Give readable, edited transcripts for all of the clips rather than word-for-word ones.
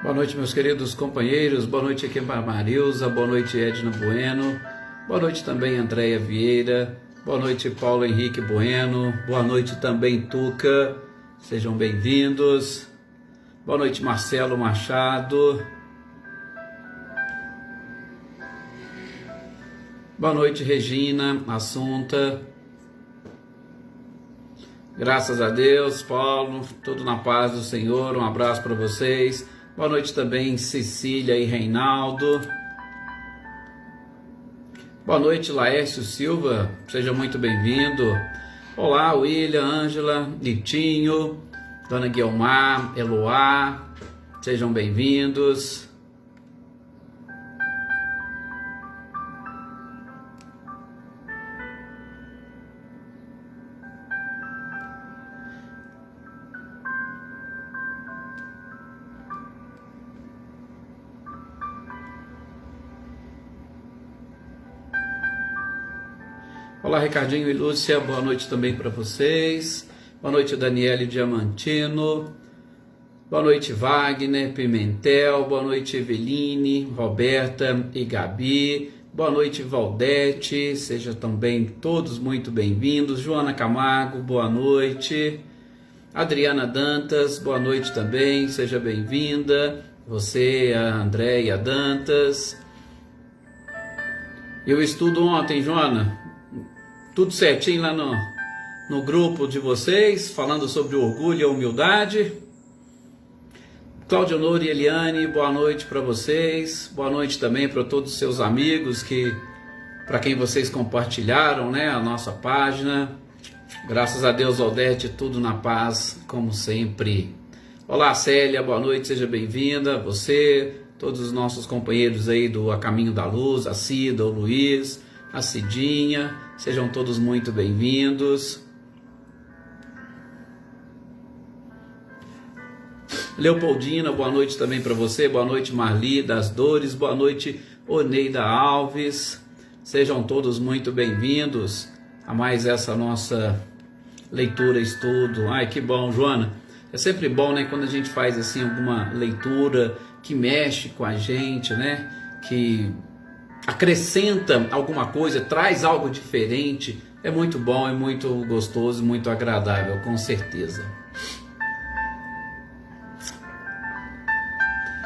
Boa noite, meus queridos companheiros. Boa noite aqui para Marilza. Boa noite, Edna Bueno. Boa noite também, Andréia Vieira. Boa noite, Paulo Henrique Bueno. Boa noite também, Tuca. Sejam bem-vindos. Boa noite, Marcelo Machado. Boa noite, Regina Assunta. Graças a Deus, Paulo, tudo na paz do Senhor. Um abraço para vocês. Boa noite também, Cecília e Reinaldo. Boa noite, Laércio Silva. Seja muito bem-vindo. Olá, William, Ângela, Litinho, Dona Guilmar, Eloá. Sejam bem-vindos. Olá, Ricardinho e Lúcia, boa noite também para vocês. Boa noite, Daniele Diamantino. Boa noite, Wagner Pimentel. Boa noite, Eveline, Roberta e Gabi. Boa noite, Valdete. Sejam também todos muito bem-vindos. Joana Camargo, boa noite. Adriana Dantas, boa noite também. Seja bem-vinda. Você, a Andréia Dantas. Eu estudo ontem, Joana. Tudo certinho lá no grupo de vocês, falando sobre o orgulho e a humildade. Claudionor e Eliane, boa noite para vocês. Boa noite também para todos os seus amigos, para quem vocês compartilharam, né, a nossa página. Graças a Deus, Aldete, tudo na paz, como sempre. Olá, Célia, boa noite, seja bem-vinda. Você, todos os nossos companheiros aí do A Caminho da Luz, a Cida, o Luiz, a Cidinha, sejam todos muito bem-vindos. Leopoldina, boa noite também para você. Boa noite, Marli das Dores. Boa noite, Oneida Alves. Sejam todos muito bem-vindos a mais essa nossa leitura, estudo. Ai, que bom, Joana. É sempre bom, né, quando a gente faz assim alguma leitura que mexe com a gente, né, que acrescenta alguma coisa, traz algo diferente. É muito bom, é muito gostoso, muito agradável, com certeza.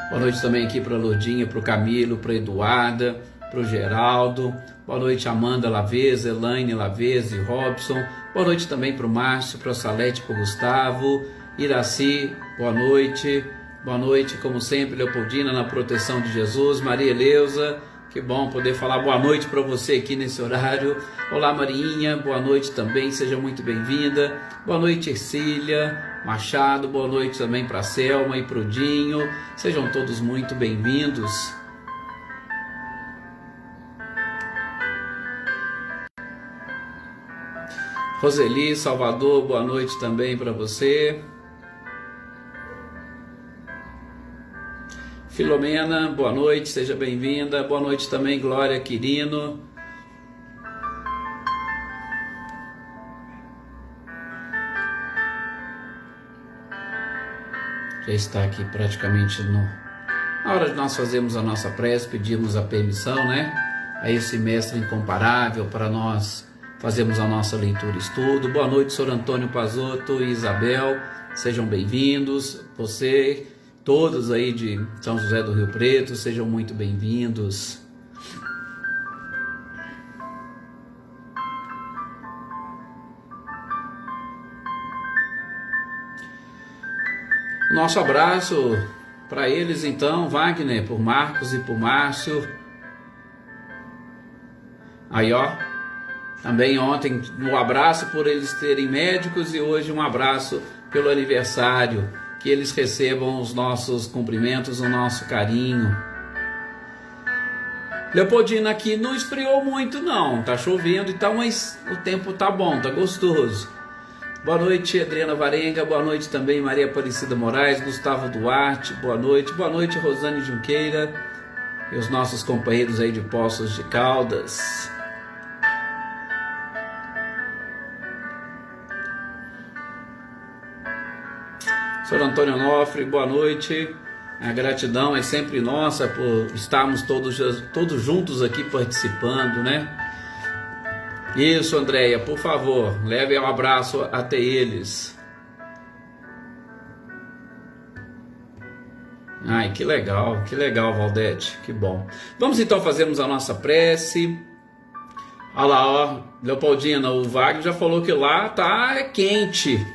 Boa noite também aqui para a Lourdinha, para o Camilo, para a Eduarda, para o Geraldo. Boa noite, Amanda Laveza, Elaine Laveza e Robson. Boa noite também para o Márcio, para a Salete, para o Gustavo. Iraci, boa noite. Boa noite, como sempre, Leopoldina, na proteção de Jesus. Maria Eleusa, que bom poder falar boa noite para você aqui nesse horário. Olá, Marinha, boa noite também, seja muito bem-vinda. Boa noite, Ercília Machado, boa noite também para a Selma e para o Dinho. Sejam todos muito bem-vindos. Roseli Salvador, boa noite também para você. Filomena, boa noite, seja bem-vinda. Boa noite também, Glória Quirino. Já está aqui praticamente na hora de nós fazermos a nossa prece, pedimos a permissão, né, a esse mestre incomparável para nós fazermos a nossa leitura e estudo. Boa noite, Sr. Antônio Pazotto e Isabel, sejam bem-vindos. Você, todos aí de São José do Rio Preto, sejam muito bem-vindos. Nosso abraço para eles então, Wagner, por Marcos e por Márcio. Aí ó, também ontem um abraço por eles terem médicos e hoje um abraço pelo aniversário. Que eles recebam os nossos cumprimentos, o nosso carinho. Leopoldina, aqui não esfriou muito não, tá chovendo e tal, mas o tempo tá bom, tá gostoso. Boa noite, Adriana Varenga, boa noite também, Maria Aparecida Moraes, Gustavo Duarte, boa noite, Rosane Junqueira e os nossos companheiros aí de Poços de Caldas. Sr. Antônio Onofre, boa noite. A gratidão é sempre nossa por estarmos todos juntos aqui participando, né? Isso, Andréia, por favor, leve um abraço até eles. Ai, que legal, Valdete, que bom. Vamos então fazermos a nossa prece. Olha lá, ó, Leopoldina, o Wagner já falou que lá tá quente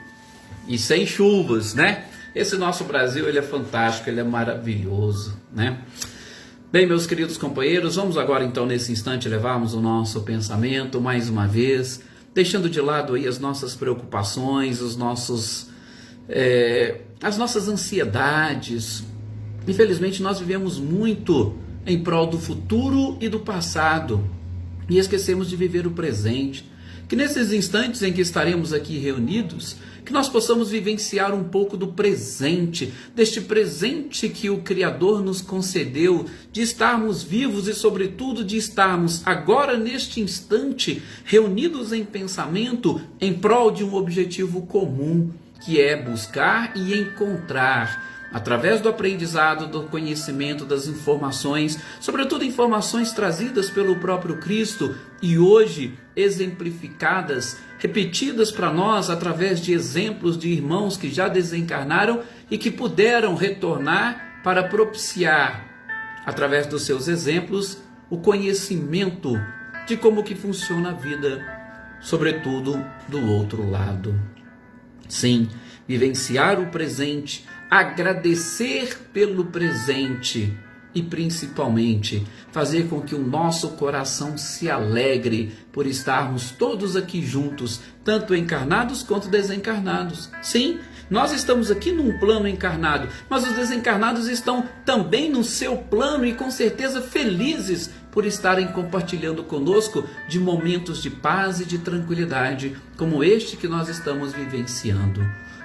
e sem chuvas, né? Esse nosso Brasil, ele é fantástico, ele é maravilhoso, né? Bem, meus queridos companheiros, vamos agora então nesse instante levarmos o nosso pensamento mais uma vez, deixando de lado aí as nossas preocupações, as nossas ansiedades. Infelizmente nós vivemos muito em prol do futuro e do passado e esquecemos de viver o presente. Que nesses instantes em que estaremos aqui reunidos, que nós possamos vivenciar um pouco do presente, deste presente que o Criador nos concedeu, de estarmos vivos e, sobretudo, de estarmos agora, neste instante, reunidos em pensamento, em prol de um objetivo comum, que é buscar e encontrar, através do aprendizado, do conhecimento, das informações, sobretudo informações trazidas pelo próprio Cristo e hoje exemplificadas, repetidas para nós através de exemplos de irmãos que já desencarnaram e que puderam retornar para propiciar, através dos seus exemplos, o conhecimento de como que funciona a vida, sobretudo do outro lado. Sim, vivenciar o presente, agradecer pelo presente e principalmente fazer com que o nosso coração se alegre por estarmos todos aqui juntos, tanto encarnados quanto desencarnados. Sim, nós estamos aqui num plano encarnado, mas os desencarnados estão também no seu plano e com certeza felizes por estarem compartilhando conosco de momentos de paz e de tranquilidade como este que nós estamos vivenciando.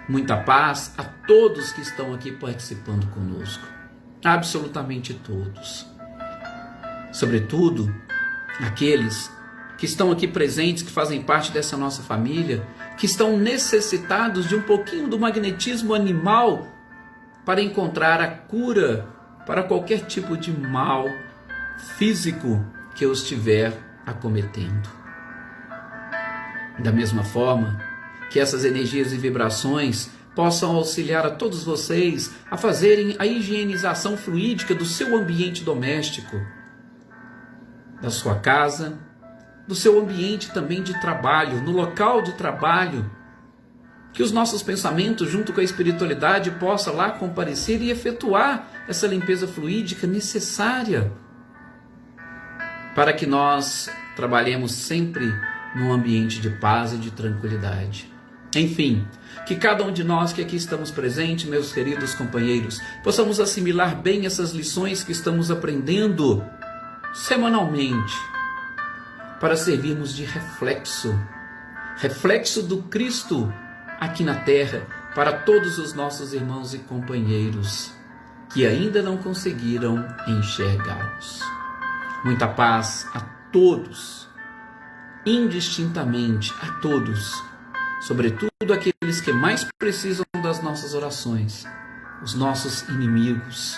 Muita paz a todos que estão aqui participando conosco, absolutamente todos. Sobretudo, aqueles que estão aqui presentes, que fazem parte dessa nossa família, que estão necessitados de um pouquinho do magnetismo animal para encontrar a cura para qualquer tipo de mal físico que os estiver acometendo. Da mesma forma, que essas energias e vibrações possam auxiliar a todos vocês a fazerem a higienização fluídica do seu ambiente doméstico, da sua casa, do seu ambiente também de trabalho, no local de trabalho, que os nossos pensamentos junto com a espiritualidade possam lá comparecer e efetuar essa limpeza fluídica necessária para que nós trabalhemos sempre num ambiente de paz e de tranquilidade. Enfim, que cada um de nós que aqui estamos presentes, meus queridos companheiros, possamos assimilar bem essas lições que estamos aprendendo semanalmente, para servirmos de reflexo do Cristo aqui na Terra, para todos os nossos irmãos e companheiros que ainda não conseguiram enxergá-los. Muita paz a todos, indistintamente a todos, sobretudo aqueles que mais precisam das nossas orações, os nossos inimigos,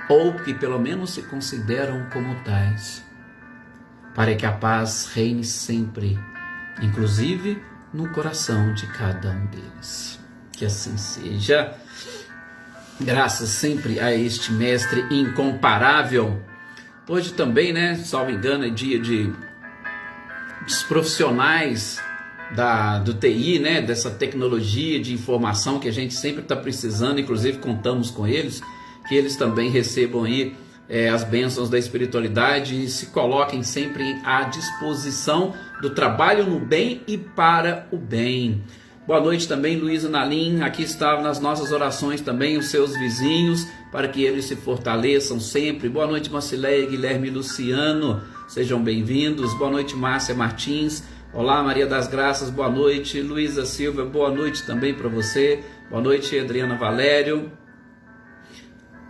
ou que pelo menos se consideram como tais, para que a paz reine sempre, inclusive no coração de cada um deles. Que assim seja. Graças sempre a este mestre incomparável. Hoje também, né, salvo engano, é dia dos profissionais do TI, né, dessa tecnologia de informação que a gente sempre está precisando, inclusive contamos com eles, que eles também recebam aí as bênçãos da espiritualidade e se coloquem sempre à disposição do trabalho no bem e para o bem. Boa noite também, Luísa Nalim. Aqui está nas nossas orações também os seus vizinhos, para que eles se fortaleçam sempre. Boa noite, Marcileia, Guilherme e Luciano. Sejam bem-vindos. Boa noite, Márcia Martins. Olá, Maria das Graças. Boa noite. Luísa Silva, boa noite também para você. Boa noite, Adriana Valério.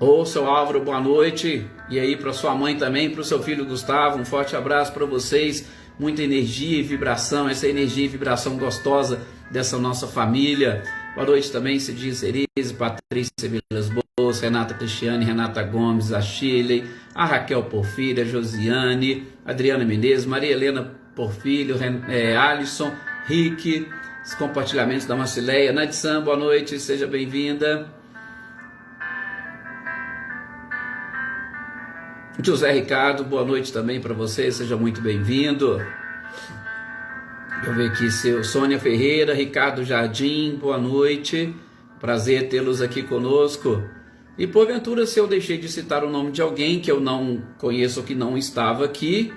Ô, seu Álvaro, boa noite. E aí, para sua mãe também, para o seu filho Gustavo, um forte abraço para vocês. Muita energia e vibração, essa energia e vibração gostosa dessa nossa família. Boa noite também, Cidinha Cerise, Patrícia Vilas Renata Cristiane, Renata Gomes, a Shirley, a Raquel Porfírio, a Josiane, Adriana Menezes, Maria Helena Porfírio, Alisson, Rick, os compartilhamentos da Marcileia, Nadissan, boa noite, seja bem-vinda. José Ricardo, boa noite também para você, seja muito bem-vindo. Deixa eu ver aqui, Sônia Ferreira, Ricardo Jardim, boa noite, prazer tê-los aqui conosco. E porventura, se eu deixei de citar o nome de alguém que eu não conheço, que não estava aqui,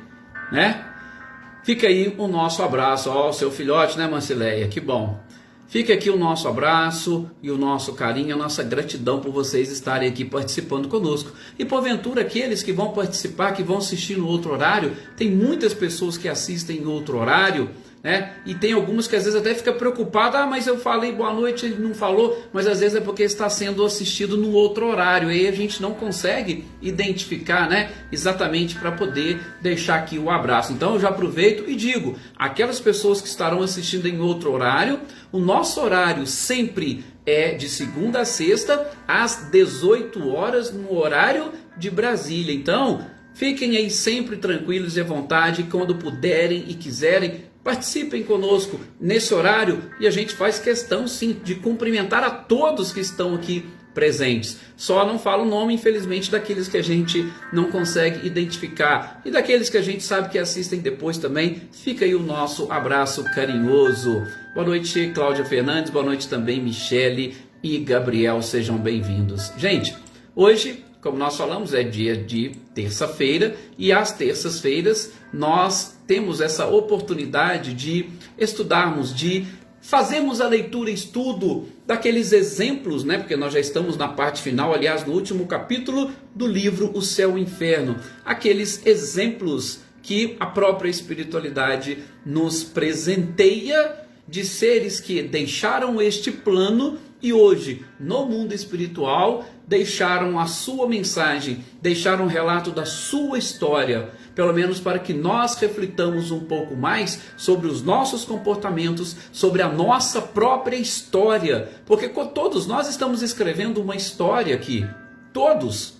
né? Fica aí o nosso abraço, ó, seu filhote, né, Marcileia? Que bom. Fica aqui o nosso abraço e o nosso carinho, a nossa gratidão por vocês estarem aqui participando conosco. E porventura, aqueles que vão participar, que vão assistir no outro horário, tem muitas pessoas que assistem em outro horário, né? E tem algumas que às vezes até fica preocupada, mas eu falei boa noite, ele não falou, mas às vezes é porque está sendo assistido no outro horário, e aí a gente não consegue identificar, né, exatamente para poder deixar aqui o abraço. Então eu já aproveito e digo, aquelas pessoas que estarão assistindo em outro horário, o nosso horário sempre é de segunda a sexta, às 18 horas, no horário de Brasília. Então, fiquem aí sempre tranquilos e à vontade, quando puderem e quiserem, participem conosco nesse horário, e a gente faz questão sim de cumprimentar a todos que estão aqui presentes. Só não falo o nome, infelizmente, daqueles que a gente não consegue identificar, e daqueles que a gente sabe que assistem depois também. Fica aí o nosso abraço carinhoso. Boa noite, Cláudia Fernandes, boa noite também, Michele e Gabriel, sejam bem-vindos. Gente, hoje, como nós falamos, é dia de terça-feira, e às terças-feiras nós temos essa oportunidade de estudarmos, de fazermos a leitura e estudo daqueles exemplos, né? Porque nós já estamos na parte final, aliás, no último capítulo do livro O Céu e o Inferno. Aqueles exemplos que a própria espiritualidade nos presenteia de seres que deixaram este plano e hoje, no mundo espiritual, deixaram a sua mensagem, deixaram um relato da sua história, pelo menos para que nós reflitamos um pouco mais sobre os nossos comportamentos, sobre a nossa própria história, porque todos nós estamos escrevendo uma história aqui, todos.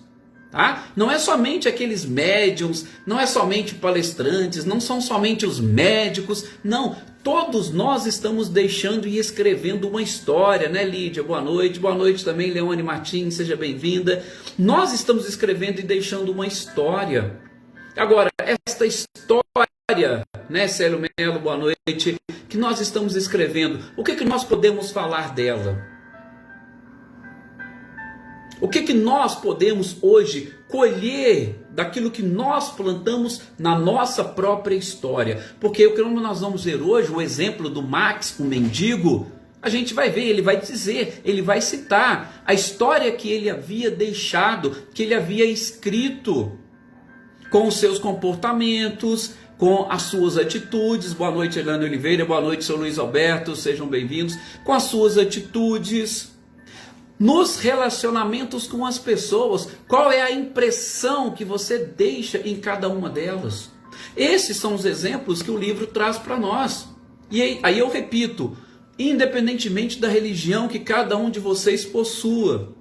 Tá? Não é somente aqueles médiums, não é somente palestrantes, não são somente os médicos, não, todos nós estamos deixando e escrevendo uma história, né, Lídia? Boa noite também, Leone Martins, seja bem-vinda. Nós estamos escrevendo e deixando uma história. Agora, esta história, né, Célio Melo, boa noite, que nós estamos escrevendo, o que nós podemos falar dela? O que nós podemos hoje colher daquilo que nós plantamos na nossa própria história? Porque como nós vamos ver hoje, o exemplo do Max, o mendigo, a gente vai ver, ele vai dizer, ele vai citar a história que ele havia deixado, que ele havia escrito, com os seus comportamentos, com as suas atitudes. Boa noite, Helena Oliveira, boa noite, seu Luiz Alberto, sejam bem-vindos. Com as suas atitudes, nos relacionamentos com as pessoas, qual é a impressão que você deixa em cada uma delas? Esses são os exemplos que o livro traz para nós. E aí eu repito, independentemente da religião que cada um de vocês possua,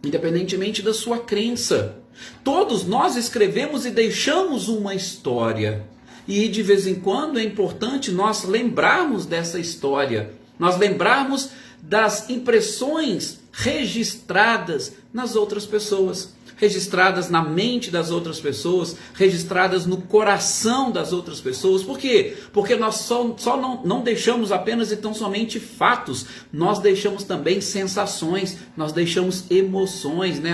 independentemente da sua crença, todos nós escrevemos e deixamos uma história. E de vez em quando é importante nós lembrarmos dessa história, nós lembrarmos das impressões registradas nas outras pessoas, registradas na mente das outras pessoas, registradas no coração das outras pessoas. Por quê? Porque nós só não deixamos apenas e tão somente fatos, nós deixamos também sensações, nós deixamos emoções, né?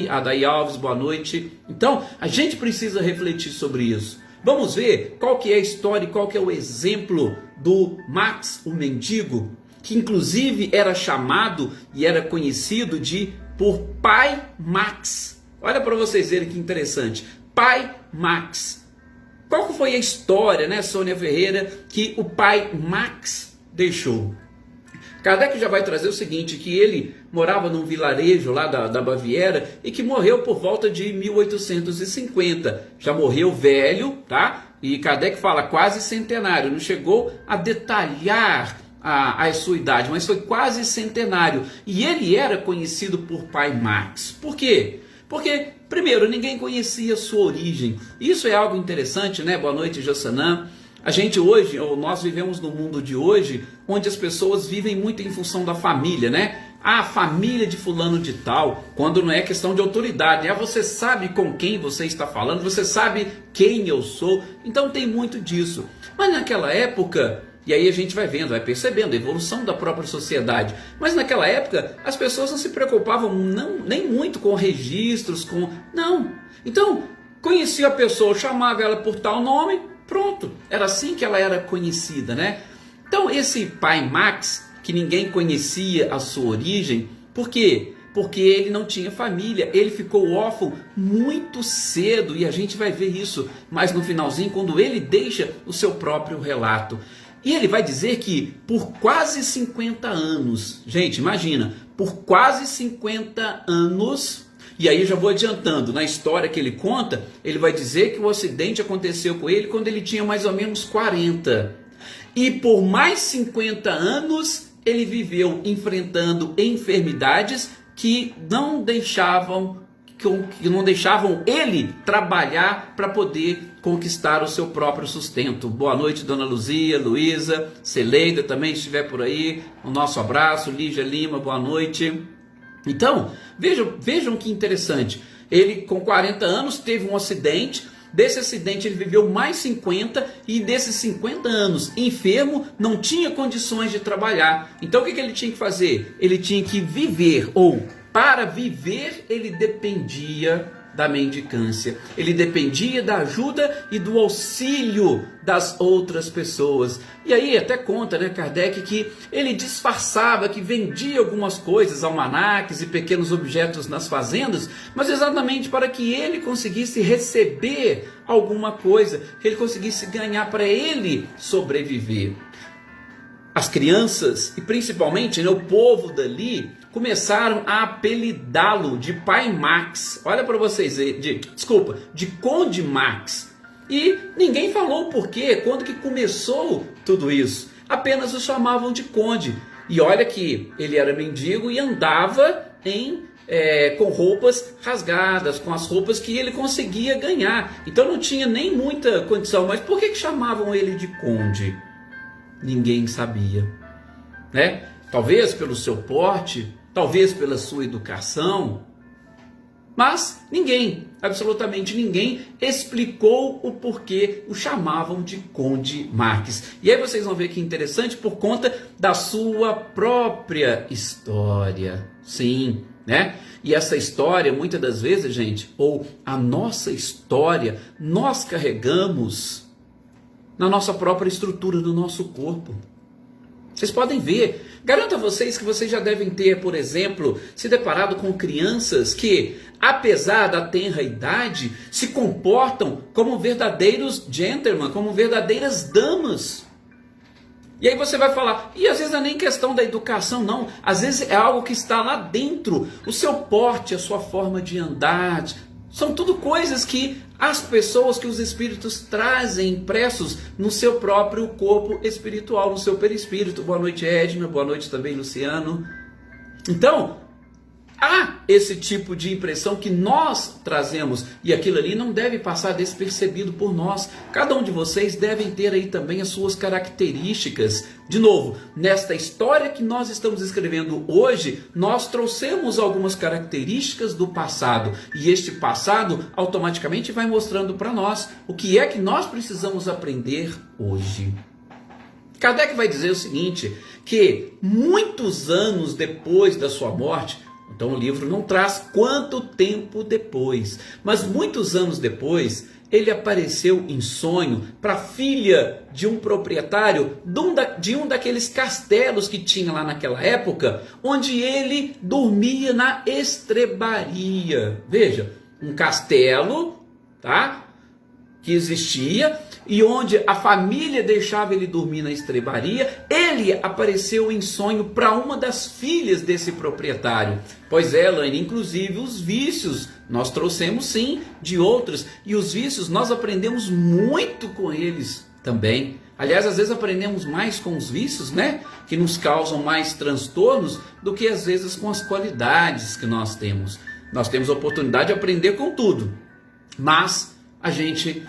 Adaí Alves, boa noite. Então, a gente precisa refletir sobre isso. Vamos ver qual que é a história e qual que é o exemplo do Max, o mendigo, que inclusive era chamado e era conhecido por Pai Max. Olha para vocês verem que interessante. Pai Max. Qual foi a história, né, Sônia Ferreira, que o Pai Max deixou? Kardec já vai trazer o seguinte, que ele morava num vilarejo lá da Baviera e que morreu por volta de 1850. Já morreu velho, tá? E Kardec fala quase centenário, não chegou a detalhar a sua idade, mas foi quase centenário. E ele era conhecido por Pai Max. Por quê? Porque, primeiro, ninguém conhecia a sua origem. Isso é algo interessante, né? Boa noite, Jossanã. A gente hoje, ou nós vivemos no mundo de hoje, onde as pessoas vivem muito em função da família, né? A família de fulano de tal, quando não é questão de autoridade. Você sabe com quem você está falando, você sabe quem eu sou. Então tem muito disso. Mas naquela época, e aí a gente vai vendo, vai percebendo a evolução da própria sociedade. Mas naquela época, as pessoas não se preocupavam nem muito com registros, não. Então, conhecia a pessoa, chamava ela por tal nome, pronto. Era assim que ela era conhecida, né? Então, esse Pai Max, que ninguém conhecia a sua origem, por quê? Porque ele não tinha família, ele ficou órfão muito cedo, e a gente vai ver isso mais no finalzinho, quando ele deixa o seu próprio relato. E ele vai dizer que por quase 50 anos, gente, imagina, por quase 50 anos, e aí eu já vou adiantando, na história que ele conta, ele vai dizer que o acidente aconteceu com ele quando ele tinha mais ou menos 40. E por mais 50 anos, ele viveu enfrentando enfermidades que não deixavam ele trabalhar para poder conquistar o seu próprio sustento. Boa noite, Dona Luzia, Luísa, Celeida também estiver por aí. O nosso abraço, Lígia Lima, boa noite. Então, vejam que interessante. Ele, com 40 anos, teve um acidente. Desse acidente ele viveu mais 50, e desses 50 anos enfermo, não tinha condições de trabalhar. Então o que ele tinha que fazer? Ele tinha que viver, ou para viver ele dependia da mendicância. Ele dependia da ajuda e do auxílio das outras pessoas. E aí até conta, né, Kardec, que ele disfarçava, que vendia algumas coisas, almanaques e pequenos objetos nas fazendas, mas exatamente para que ele conseguisse receber alguma coisa, que ele conseguisse ganhar para ele sobreviver. As crianças, e principalmente, né, o povo dali, começaram a apelidá-lo de Pai Max. Olha para vocês, de Conde Max. E ninguém falou o porquê, quando que começou tudo isso. Apenas o chamavam de Conde. E olha que ele era mendigo e andava com roupas rasgadas, com as roupas que ele conseguia ganhar. Então não tinha nem muita condição. Mas por que chamavam ele de Conde? Ninguém sabia, né? Talvez pelo seu porte, talvez pela sua educação, mas ninguém, absolutamente ninguém, explicou o porquê o chamavam de Conde Max. E aí vocês vão ver que interessante, por conta da sua própria história. Sim, né? E essa história, muitas das vezes, gente, ou a nossa história, nós carregamos na nossa própria estrutura do nosso corpo. Vocês podem ver, garanto a vocês que vocês já devem ter, por exemplo, se deparado com crianças que, apesar da tenra idade, se comportam como verdadeiros gentlemen, como verdadeiras damas. E aí você vai falar, e às vezes não é nem questão da educação, não. Às vezes é algo que está lá dentro, o seu porte, a sua forma de andar. São tudo coisas que as pessoas, que os espíritos trazem impressos no seu próprio corpo espiritual, no seu perispírito. Boa noite, Edna. Boa noite também, Luciano. Então, há esse tipo de impressão que nós trazemos, e aquilo ali não deve passar despercebido por nós. Cada um de vocês devem ter aí também as suas características. De novo, nesta história que nós estamos escrevendo hoje, nós trouxemos algumas características do passado, e este passado automaticamente vai mostrando para nós o que é que nós precisamos aprender hoje. Kardec vai dizer o seguinte, que muitos anos depois da sua morte, então o livro não traz quanto tempo depois, mas muitos anos depois, ele apareceu em sonho para a filha de um proprietário de um daqueles castelos que tinha lá naquela época, onde ele dormia na estrebaria. Veja, um castelo, tá? Que existia, e onde a família deixava ele dormir na estrebaria. Ele apareceu em sonho para uma das filhas desse proprietário. Pois é, Elaine, inclusive os vícios nós trouxemos sim de outros, e os vícios nós aprendemos muito com eles também. Aliás, às vezes aprendemos mais com os vícios, né? Que nos causam mais transtornos do que às vezes com as qualidades que nós temos. Nós temos a oportunidade de aprender com tudo, mas a gente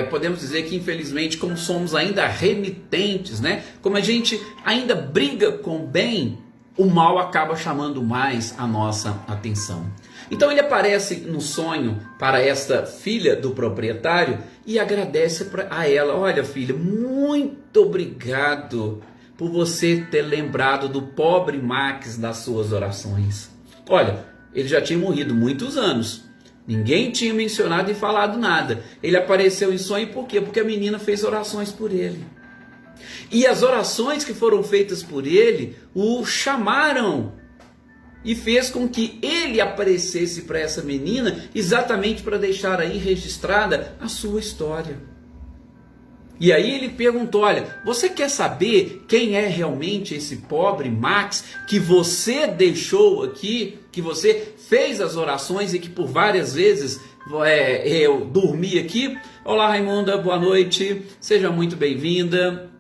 podemos dizer que infelizmente, como somos ainda renitentes, né? Como a gente ainda briga com o bem, o mal acaba chamando mais a nossa atenção. Então ele aparece no sonho para esta filha do proprietário e agradece a ela: olha, filha, muito obrigado por você ter lembrado do pobre Max das suas orações. Olha, ele já tinha morrido muitos anos, ninguém tinha mencionado e falado nada. Ele apareceu em sonho por quê? Porque a menina fez orações por ele. E as orações que foram feitas por ele o chamaram e fez com que ele aparecesse para essa menina, exatamente para deixar aí registrada a sua história. E aí ele perguntou: olha, você quer saber quem é realmente esse pobre Max que você deixou aqui, que você fez as orações e que por várias vezes eu dormi aqui? Olá, Raimunda, boa noite, seja muito bem-vinda.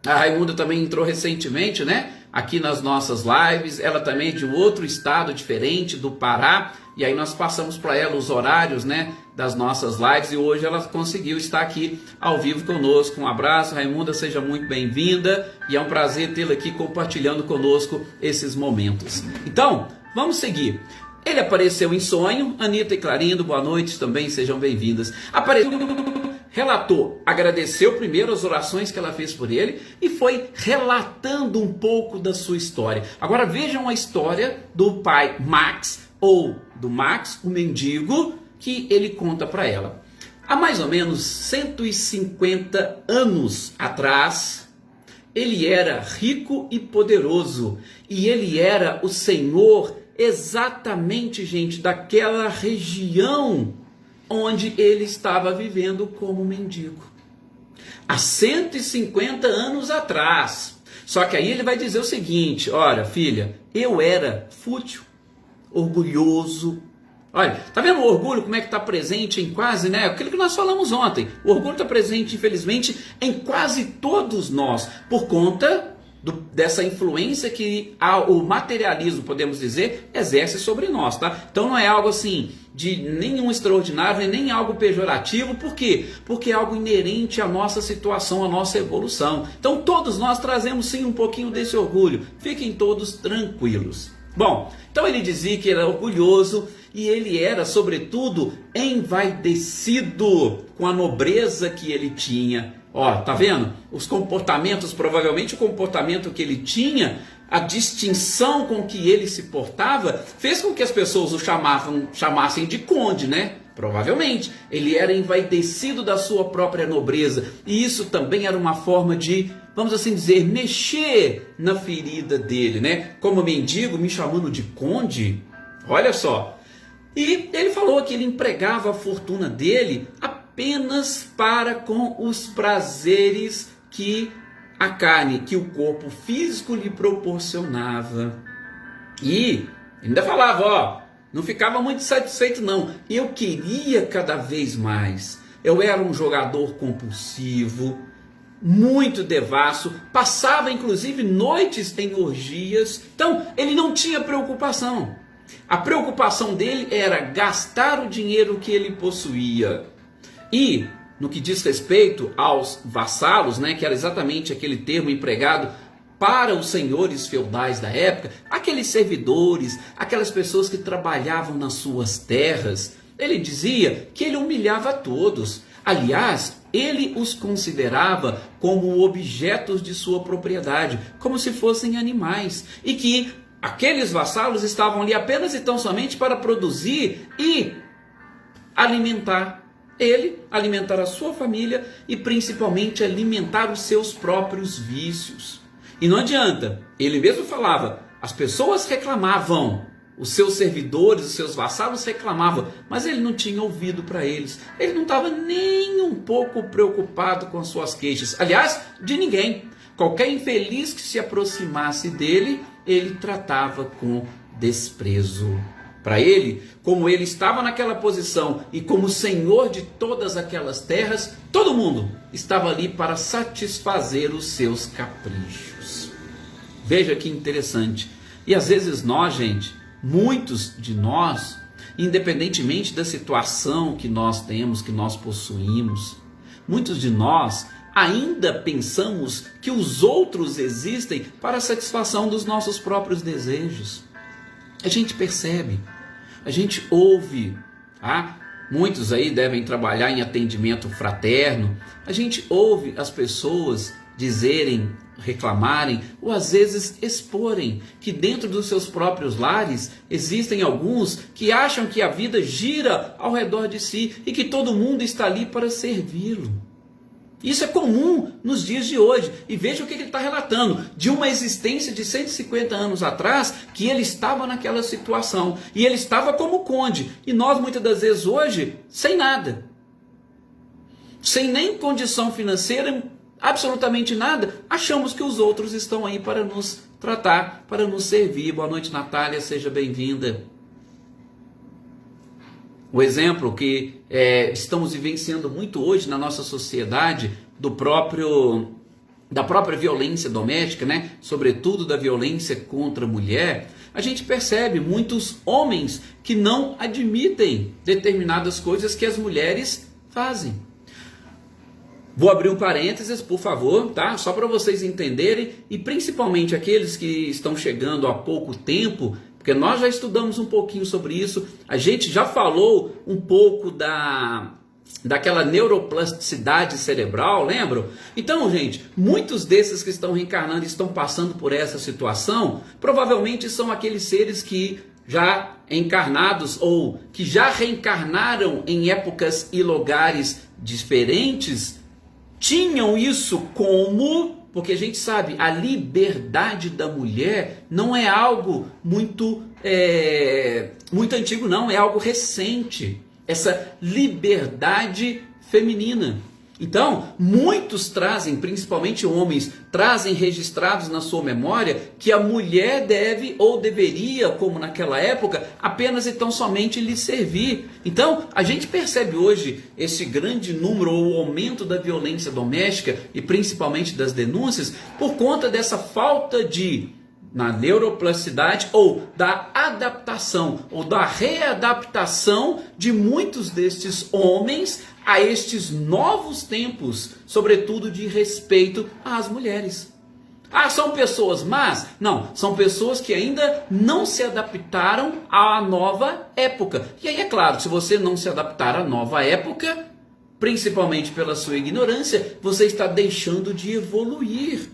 A Raimunda também entrou recentemente, né? Aqui nas nossas lives. Ela também é de outro estado diferente, do Pará. E aí nós passamos para ela os horários, né, das nossas lives. E hoje ela conseguiu estar aqui ao vivo conosco. Um abraço, Raimunda, seja muito bem-vinda. E é um prazer tê-la aqui compartilhando conosco esses momentos. Então, vamos seguir. Ele apareceu em sonho. Anitta e Clarindo, boa noite também, sejam bem-vindas. Relatou, agradeceu primeiro as orações que ela fez por ele e foi relatando um pouco da sua história. Agora vejam a história do pai Max, ou do Max, o mendigo, que ele conta para ela. Há mais ou menos 150 anos atrás, ele era rico e poderoso e ele era o senhor exatamente, gente, daquela região onde ele estava vivendo como mendigo. Há 150 anos atrás. Só que aí ele vai dizer o seguinte: olha, filha, eu era fútil, orgulhoso. Olha, tá vendo o orgulho como é que está presente em quase, né? Aquilo que nós falamos ontem. O orgulho está presente, infelizmente, em quase todos nós, por conta dessa influência que o materialismo, podemos dizer, exerce sobre nós, tá? Então não é algo assim de nenhum extraordinário, nem algo pejorativo. Por quê? Porque é algo inerente à nossa situação, à nossa evolução. Então todos nós trazemos sim um pouquinho desse orgulho. Fiquem todos tranquilos. Bom, então ele dizia que era orgulhoso e ele era, sobretudo, envaidecido com a nobreza que ele tinha. Ó, tá vendo? Os comportamentos, provavelmente o comportamento que ele tinha, a distinção com que ele se portava, fez com que as pessoas o chamassem de conde, né? Provavelmente. Ele era envaidecido da sua própria nobreza. E isso também era uma forma de, vamos assim dizer, mexer na ferida dele, né? Como mendigo, me chamando de conde. Olha só. E ele falou que ele empregava a fortuna dele apenas para com os prazeres que a carne, que o corpo físico lhe proporcionava. E ainda falava, ó, não ficava muito satisfeito não, eu queria cada vez mais. Eu era um jogador compulsivo, muito devasso, passava inclusive noites em orgias. Então ele não tinha preocupação. A preocupação dele era gastar o dinheiro que ele possuía. E no que diz respeito aos vassalos, né, que era exatamente aquele termo empregado para os senhores feudais da época, aqueles servidores, aquelas pessoas que trabalhavam nas suas terras, ele dizia que ele humilhava a todos. Aliás, ele os considerava como objetos de sua propriedade, como se fossem animais, e que aqueles vassalos estavam ali apenas e tão somente para produzir e alimentar ele, alimentar a sua família e principalmente alimentar os seus próprios vícios. E não adianta, ele mesmo falava, as pessoas reclamavam, os seus servidores, os seus vassalos reclamavam, mas ele não tinha ouvido para eles. Ele não estava nem um pouco preocupado com as suas queixas. Aliás, de ninguém. Qualquer infeliz que se aproximasse dele, ele tratava com desprezo. para ele, como ele estava naquela posição e como senhor de todas aquelas terras, todo mundo estava ali para satisfazer os seus caprichos. Veja que interessante. E às vezes nós, gente, muitos de nós, independentemente da situação que nós temos, que nós possuímos, muitos de nós ainda pensamos que os outros existem para a satisfação dos nossos próprios desejos. A gente percebe, a gente ouve, tá? Muitos aí devem trabalhar em atendimento fraterno. A gente ouve as pessoas dizerem, reclamarem ou às vezes exporem que dentro dos seus próprios lares existem alguns que acham que a vida gira ao redor de si e que todo mundo está ali para servi-lo. Isso é comum nos dias de hoje. E veja o que ele está relatando, de uma existência de 150 anos atrás, que ele estava naquela situação. E ele estava como conde. E nós muitas das vezes hoje, sem nada. Sem nem condição financeira, absolutamente nada. Achamos que os outros estão aí para nos tratar, para nos servir. Boa noite, Natália, seja bem-vinda. O exemplo que estamos vivenciando muito hoje na nossa sociedade da própria violência doméstica, né? Sobretudo da violência contra a mulher, a gente percebe muitos homens que não admitem determinadas coisas que as mulheres fazem. Vou abrir um parênteses, por favor, tá? Só para vocês entenderem, e principalmente aqueles que estão chegando há pouco tempo, porque nós já estudamos um pouquinho sobre isso, a gente já falou um pouco daquela neuroplasticidade cerebral, lembram? Então, gente, muitos desses que estão reencarnando e estão passando por essa situação, provavelmente são aqueles seres que já encarnados ou que já reencarnaram em épocas e lugares diferentes, tinham isso como... Porque a gente sabe, a liberdade da mulher não é algo muito antigo, não, é algo recente. Essa liberdade feminina. Então, muitos trazem, principalmente homens, trazem registrados na sua memória que a mulher deve ou deveria, como naquela época, apenas e tão somente lhe servir. Então, a gente percebe hoje esse grande número ou aumento da violência doméstica e principalmente das denúncias por conta dessa falta na neuroplasticidade ou da adaptação ou da readaptação de muitos destes homens a estes novos tempos, sobretudo de respeito às mulheres. Ah, são pessoas más? Não, são pessoas que ainda não se adaptaram à nova época. E aí é claro, se você não se adaptar à nova época, principalmente pela sua ignorância, você está deixando de evoluir.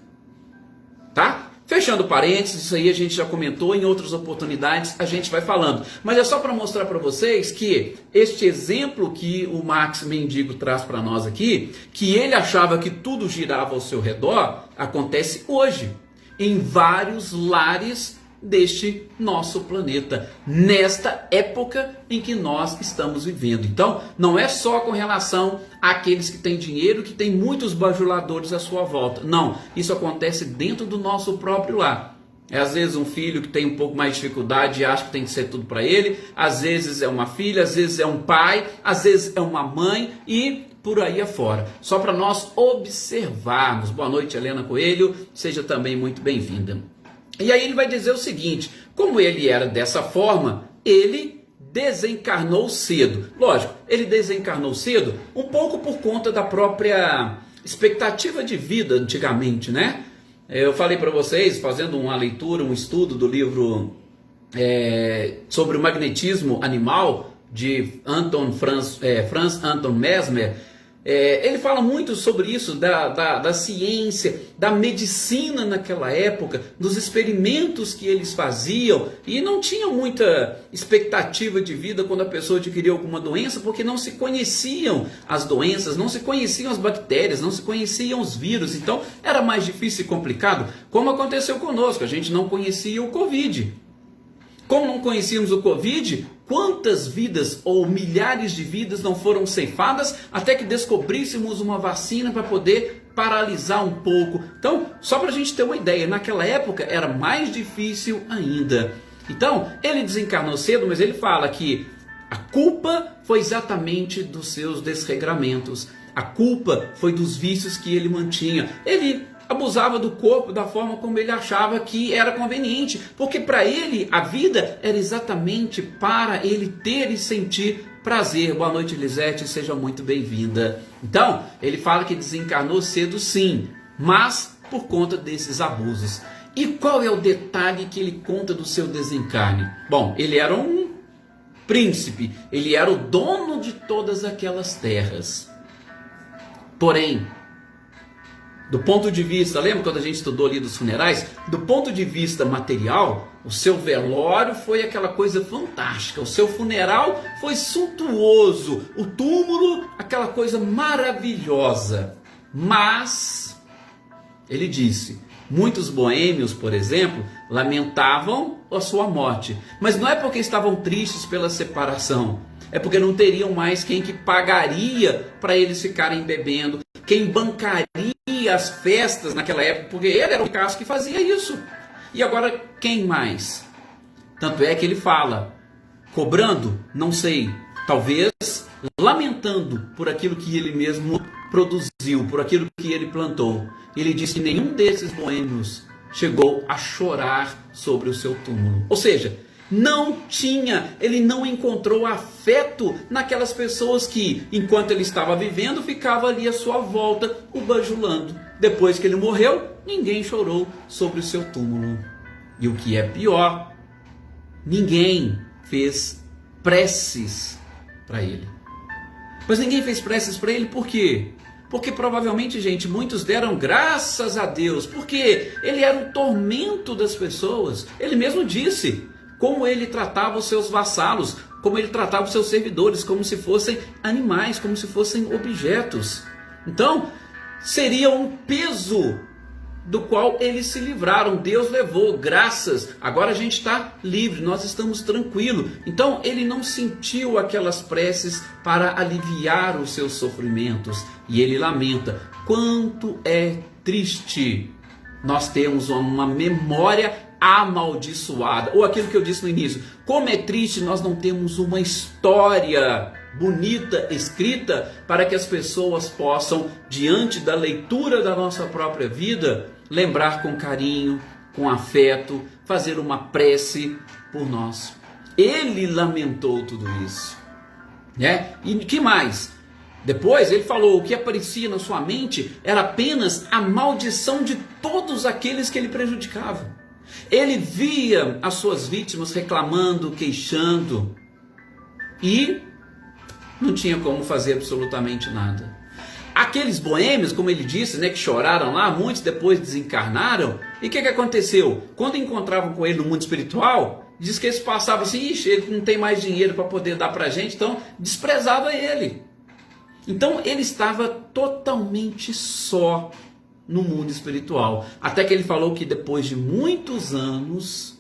Tá? Fechando parênteses, isso aí a gente já comentou, em outras oportunidades a gente vai falando. Mas é só para mostrar para vocês que este exemplo que o Max Mendigo traz para nós aqui, que ele achava que tudo girava ao seu redor, acontece hoje, em vários lares deste nosso planeta, nesta época em que nós estamos vivendo. Então, não é só com relação àqueles que têm dinheiro, que têm muitos bajuladores à sua volta. Não, isso acontece dentro do nosso próprio lar. É às vezes um filho que tem um pouco mais de dificuldade e acha que tem que ser tudo para ele, às vezes é uma filha, às vezes é um pai, às vezes é uma mãe e por aí afora. Só para nós observarmos. Boa noite, Helena Coelho, seja também muito bem-vinda. E aí ele vai dizer o seguinte, como ele era dessa forma, ele desencarnou cedo. Lógico, ele desencarnou cedo um pouco por conta da própria expectativa de vida antigamente, né? Eu falei para vocês, fazendo uma leitura, um estudo do livro sobre o magnetismo animal, de Franz Anton Mesmer, ele fala muito sobre isso, da ciência, da medicina naquela época, dos experimentos que eles faziam, e não tinham muita expectativa de vida quando a pessoa adquiriu alguma doença, porque não se conheciam as doenças, não se conheciam as bactérias, não se conheciam os vírus, então era mais difícil e complicado, como aconteceu conosco, a gente não conhecia o Covid. Como não conhecíamos o Covid, quantas vidas ou milhares de vidas não foram ceifadas até que descobríssemos uma vacina para poder paralisar um pouco. Então, só para a gente ter uma ideia, naquela época era mais difícil ainda. Então, ele desencarnou cedo, mas ele fala que a culpa foi exatamente dos seus desregramentos. A culpa foi dos vícios que ele mantinha. Ele abusava do corpo da forma como ele achava que era conveniente, porque para ele a vida era exatamente para ele ter e sentir prazer. Boa noite, Elisete, seja muito bem-vinda. Então, ele fala que desencarnou cedo sim, mas por conta desses abusos. E qual é o detalhe que ele conta do seu desencarne? Bom, ele era um príncipe, ele era o dono de todas aquelas terras. Porém, do ponto de vista, lembra quando a gente estudou ali dos funerais? Do ponto de vista material, o seu velório foi aquela coisa fantástica, o seu funeral foi suntuoso, o túmulo, aquela coisa maravilhosa. Mas, ele disse, muitos boêmios, por exemplo, lamentavam a sua morte. Mas não é porque estavam tristes pela separação, é porque não teriam mais quem que pagaria para eles ficarem bebendo, quem bancaria as festas naquela época, porque ele era o caso que fazia isso. E agora quem mais? Tanto é que ele fala, cobrando, não sei, talvez lamentando por aquilo que ele mesmo produziu, por aquilo que ele plantou. Ele disse que nenhum desses boêmios chegou a chorar sobre o seu túmulo. Ou seja, ele não encontrou afeto naquelas pessoas que, enquanto ele estava vivendo, ficava ali à sua volta, o bajulando. Depois que ele morreu, ninguém chorou sobre o seu túmulo. E o que é pior, ninguém fez preces para ele. Mas ninguém fez preces para ele por quê? Porque provavelmente, gente, muitos deram graças a Deus, porque ele era o tormento das pessoas. Ele mesmo disse como ele tratava os seus vassalos, como ele tratava os seus servidores, como se fossem animais, como se fossem objetos. Então, seria um peso do qual eles se livraram. Deus levou, graças. Agora a gente está livre, nós estamos tranquilos. Então, ele não sentiu aquelas preces para aliviar os seus sofrimentos. E ele lamenta. Quanto é triste nós temos uma memória amaldiçoada, ou aquilo que eu disse no início, como é triste nós não temos uma história bonita escrita para que as pessoas possam, diante da leitura da nossa própria vida, lembrar com carinho, com afeto, fazer uma prece por nós. Ele lamentou tudo isso, né? E que mais? Depois ele falou, o que aparecia na sua mente era apenas a maldição de todos aqueles que ele prejudicava. Ele via as suas vítimas reclamando, queixando, e não tinha como fazer absolutamente nada. Aqueles boêmios, como ele disse, né, que choraram lá, muitos depois desencarnaram. E o que aconteceu? Quando encontravam com ele no mundo espiritual, diz que eles passavam assim, ixi, ele não tem mais dinheiro para poder dar para a gente, então desprezava ele. Então ele estava totalmente só no mundo espiritual. Até que ele falou que depois de muitos anos,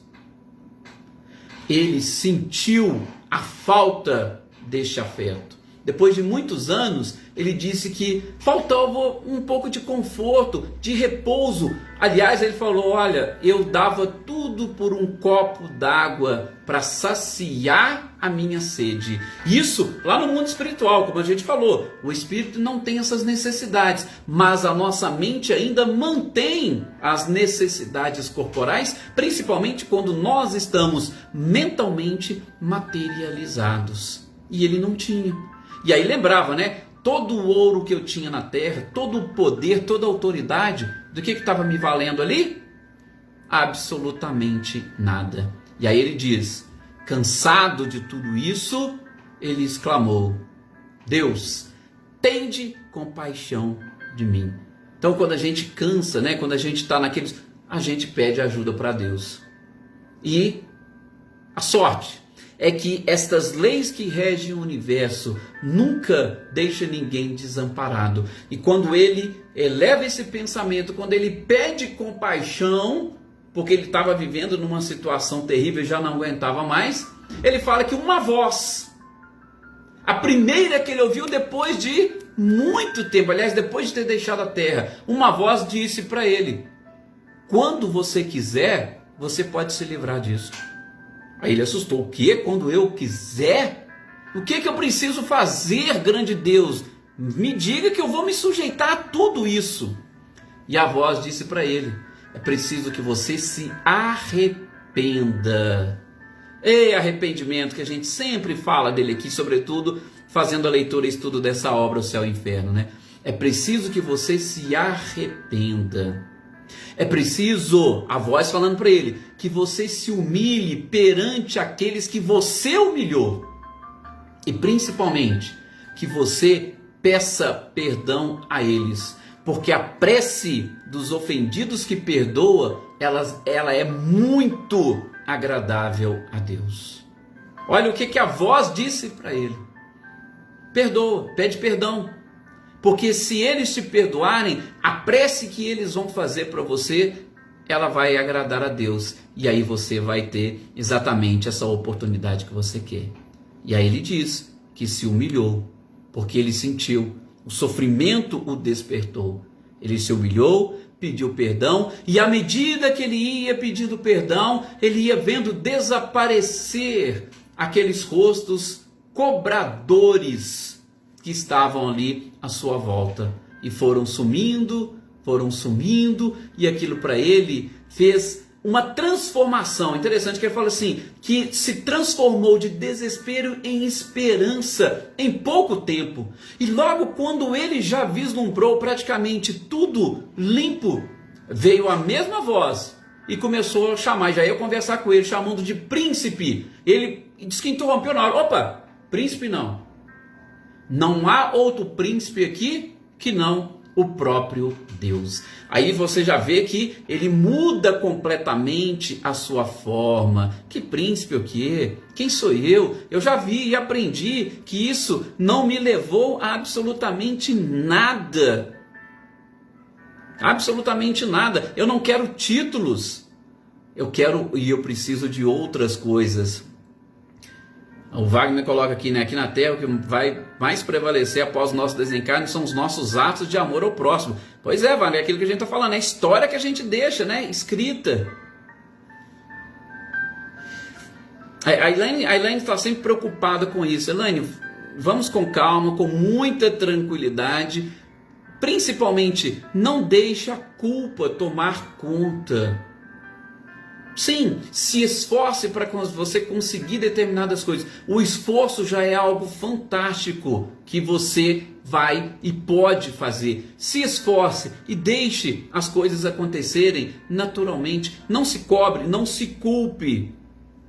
ele sentiu a falta deste afeto. Depois de muitos anos, ele disse que faltava um pouco de conforto, de repouso. Aliás, ele falou, olha, eu dava tudo por um copo d'água para saciar a minha sede. Isso lá no mundo espiritual, como a gente falou, o espírito não tem essas necessidades, mas a nossa mente ainda mantém as necessidades corporais, principalmente quando nós estamos mentalmente materializados. E ele não tinha. E aí lembrava, né? Todo o ouro que eu tinha na terra, todo o poder, toda a autoridade, do que estava me valendo ali? Absolutamente nada. E aí ele diz, cansado de tudo isso, ele exclamou, Deus, tende compaixão de mim. Então quando a gente cansa, né? Quando a gente está naqueles, a gente pede ajuda para Deus. E a sorte é que estas leis que regem o universo nunca deixam ninguém desamparado. E quando ele eleva esse pensamento, quando ele pede compaixão, porque ele estava vivendo numa situação terrível e já não aguentava mais, ele fala que uma voz, a primeira que ele ouviu depois de muito tempo, aliás, depois de ter deixado a terra, uma voz disse para ele, quando você quiser, você pode se livrar disso. Aí ele assustou. O quê? Quando eu quiser? O que eu preciso fazer, grande Deus? Me diga que eu vou me sujeitar a tudo isso. E a voz disse para ele: é preciso que você se arrependa. E arrependimento que a gente sempre fala dele aqui, sobretudo fazendo a leitura e estudo dessa obra, O Céu e o Inferno, né? É preciso que você se arrependa. É preciso, a voz falando para ele, que você se humilhe perante aqueles que você humilhou. E principalmente, que você peça perdão a eles. Porque a prece dos ofendidos que perdoa, ela é muito agradável a Deus. Olha o que a voz disse para ele: perdoa, pede perdão, porque se eles te perdoarem, a prece que eles vão fazer para você, ela vai agradar a Deus, e aí você vai ter exatamente essa oportunidade que você quer. E aí ele diz que se humilhou, porque ele sentiu, o sofrimento o despertou. Ele se humilhou, pediu perdão, e à medida que ele ia pedindo perdão, ele ia vendo desaparecer aqueles rostos cobradores que estavam ali à sua volta, e foram sumindo, e aquilo para ele fez uma transformação. Interessante que ele fala assim, que se transformou de desespero em esperança em pouco tempo. E logo quando ele já vislumbrou praticamente tudo limpo, veio a mesma voz e começou a chamar, já ia conversar com ele, chamando de príncipe. Ele disse que interrompeu na hora: opa, príncipe não. Não há outro príncipe aqui que não o próprio Deus. Aí você já vê que ele muda completamente a sua forma. Que príncipe o quê? Quem sou eu? Eu já vi e aprendi que isso não me levou a absolutamente nada. Absolutamente nada. Eu não quero títulos. Eu quero e eu preciso de outras coisas. O Wagner coloca aqui, né? Aqui na Terra o que vai mais prevalecer após o nosso desencarne são os nossos atos de amor ao próximo. Pois é, Wagner, é aquilo que a gente está falando, é a história que a gente deixa, né? Escrita. A Elaine está sempre preocupada com isso. Elaine, vamos com calma, com muita tranquilidade. Principalmente, não deixe a culpa tomar conta. Sim, se esforce para você conseguir determinadas coisas. O esforço já é algo fantástico que você vai e pode fazer. Se esforce e deixe as coisas acontecerem naturalmente. Não se cobre, não se culpe.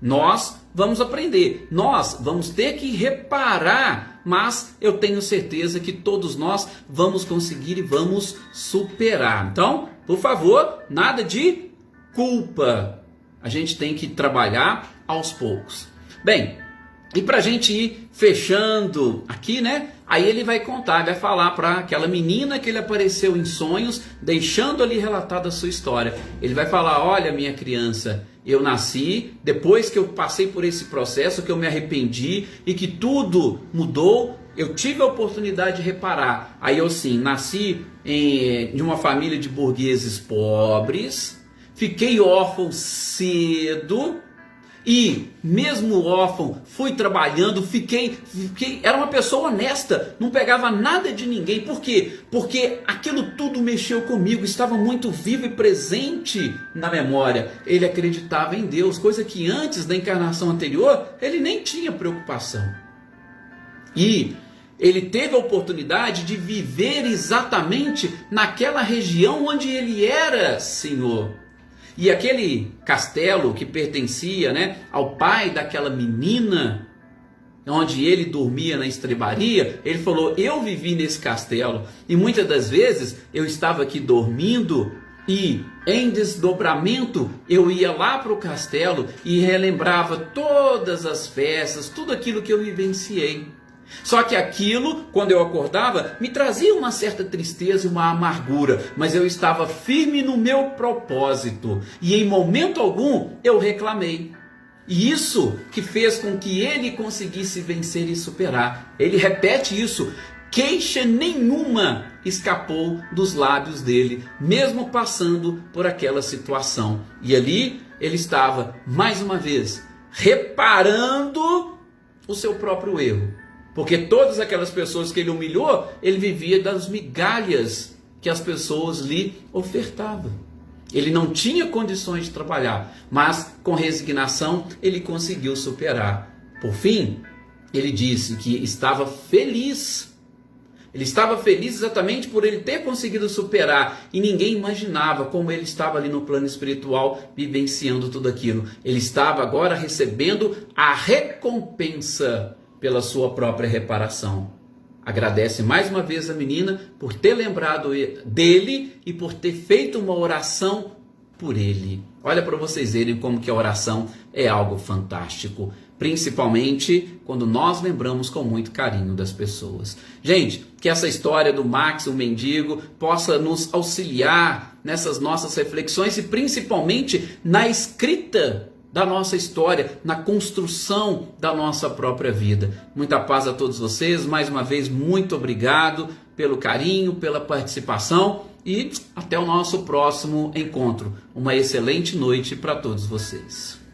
Nós vamos aprender, nós vamos ter que reparar, mas eu tenho certeza que todos nós vamos conseguir e vamos superar. Então, por favor, nada de culpa. A gente tem que trabalhar aos poucos. Bem, e para a gente ir fechando aqui, né? Aí ele vai contar, vai falar para aquela menina que ele apareceu em sonhos, deixando ali relatada a sua história. Ele vai falar: olha, minha criança, eu nasci, depois que eu passei por esse processo, que eu me arrependi e que tudo mudou, eu tive a oportunidade de reparar. Aí eu sim, nasci de uma família de burgueses pobres, fiquei órfão cedo e mesmo órfão fui trabalhando, era uma pessoa honesta, não pegava nada de ninguém. Por quê? Porque aquilo tudo mexeu comigo, estava muito vivo e presente na memória. Ele acreditava em Deus, coisa que antes da encarnação anterior ele nem tinha preocupação. E ele teve a oportunidade de viver exatamente naquela região onde ele era senhor. E aquele castelo que pertencia, né, ao pai daquela menina, onde ele dormia na estrebaria, ele falou: eu vivi nesse castelo e muitas das vezes eu estava aqui dormindo e em desdobramento eu ia lá para o castelo e relembrava todas as festas, tudo aquilo que eu vivenciei. Só que aquilo, quando eu acordava, me trazia uma certa tristeza e uma amargura, mas eu estava firme no meu propósito e em momento algum eu reclamei. E isso que fez com que ele conseguisse vencer e superar. Ele repete isso: queixa nenhuma escapou dos lábios dele, mesmo passando por aquela situação. E ali ele estava, mais uma vez, reparando o seu próprio erro. Porque todas aquelas pessoas que ele humilhou, ele vivia das migalhas que as pessoas lhe ofertavam. Ele não tinha condições de trabalhar, mas com resignação ele conseguiu superar. Por fim, ele disse que estava feliz. Ele estava feliz exatamente por ele ter conseguido superar, e ninguém imaginava como ele estava ali no plano espiritual vivenciando tudo aquilo. Ele estava agora recebendo a recompensa pela sua própria reparação. Agradece mais uma vez a menina por ter lembrado dele e por ter feito uma oração por ele. Olha para vocês verem como que a oração é algo fantástico, principalmente quando nós lembramos com muito carinho das pessoas. Gente, que essa história do Max, o mendigo, possa nos auxiliar nessas nossas reflexões e principalmente na escrita da nossa história, na construção da nossa própria vida. Muita paz a todos vocês, mais uma vez muito obrigado pelo carinho, pela participação e até o nosso próximo encontro. Uma excelente noite para todos vocês.